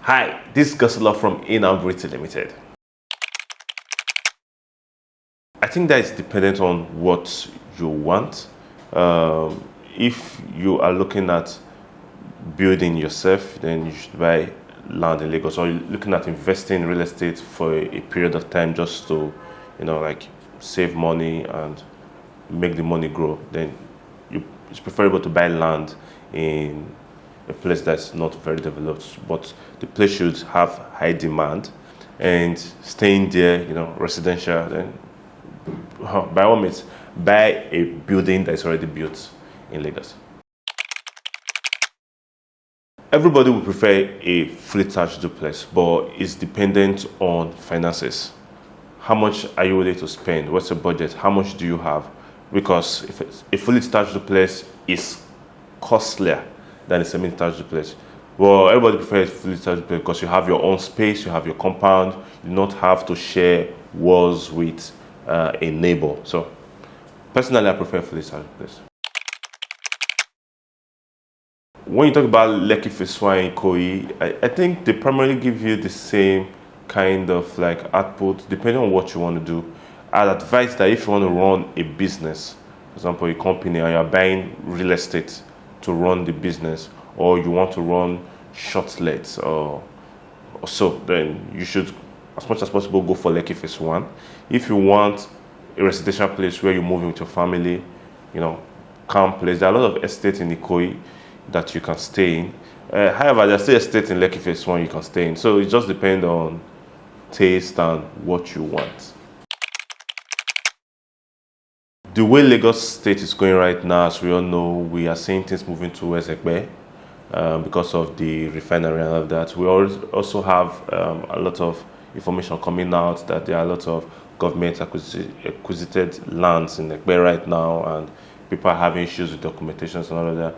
Hi, this is Gosula from In-House Limited. I think that is dependent on what you want. If you are looking at building yourself, then you should buy land in Lagos, or you're looking at investing in real estate for a period of time just to, like save money and make the money grow, then it's preferable to buy land in a place that's not very developed, but the place should have high demand, and staying there, residential, then by all means, buy a building that's already built in Lagos. Everybody would prefer a fully detached duplex, but it's dependent on finances. How much are you willing to spend? What's your budget? How much do you have? Because if a fully detached duplex is costlier than a semi-detached duplex. Well, everybody prefers fully detached duplex because you have your own space, you have your compound, you do not have to share walls with a neighbor. So, personally, I prefer fully detached duplex. When you talk about Lekki Phase 1 in Ikoyi, I think they primarily give you the same kind of like output depending on what you want to do. I'd advise that if you want to run a business, for example, a company, and you're buying real estate to run the business, or you want to run short lets or so, then you should, as much as possible, go for Lekki Phase 1. If you want a residential place where you move in with your family, calm place, there are a lot of estates in Ikoyi that you can stay in. However, there's still estates in Lekki Phase 1 you can stay in. So it just depends on taste and what you want. The way Lagos State is going right now, as we all know, we are seeing things moving towards Ekpe because of the refinery and all of that. We also have a lot of information coming out that there are a lot of government acquisited lands in Ekpe right now, and people are having issues with documentations and all of that.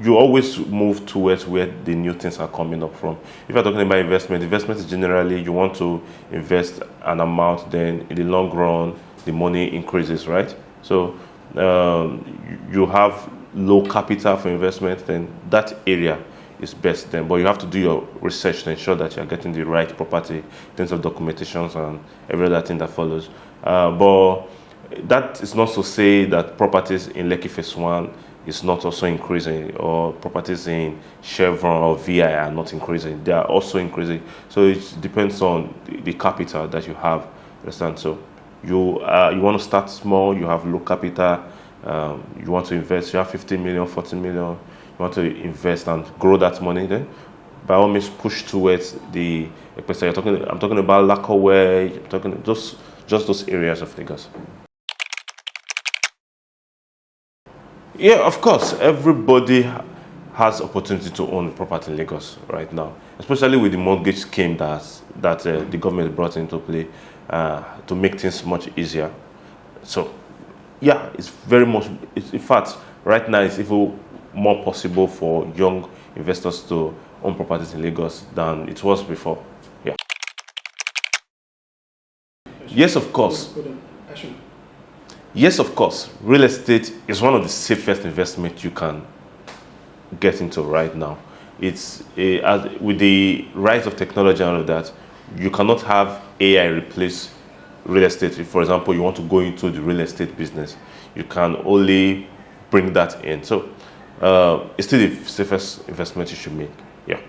You always move towards where the new things are coming up from. If you're talking about investment is generally you want to invest an amount, then in the long run, the money increases, right? So you have low capital for investment, then that area is best then. But you have to do your research to ensure that you're getting the right property in terms of documentations and every other thing that follows. But that is not to say that properties in Lekki Phase 1 is not also increasing, or properties in Chevron or VI are not increasing. They are also increasing. So it depends on the capital that you have. Understand? So you want to start small, you have low capital, you want to invest, you have 50 million, 40 million, you want to invest and grow that money, then by all means push towards the I'm talking about Lakaway, I'm talking just those areas of Lagos. Yeah, of course, everybody has opportunity to own property in Lagos right now, especially with the mortgage scheme that the government brought into play to make things much easier. So, yeah, it's very much, in fact, right now it's even more possible for young investors to own properties in Lagos than it was before. Yeah. Yes, of course. Yes, of course. Real estate is one of the safest investments you can get into right now. It's with the rise of technology and all of that, you cannot have AI replace real estate. If, for example, you want to go into the real estate business, you can only bring that in. So it's still the safest investment you should make. Yeah.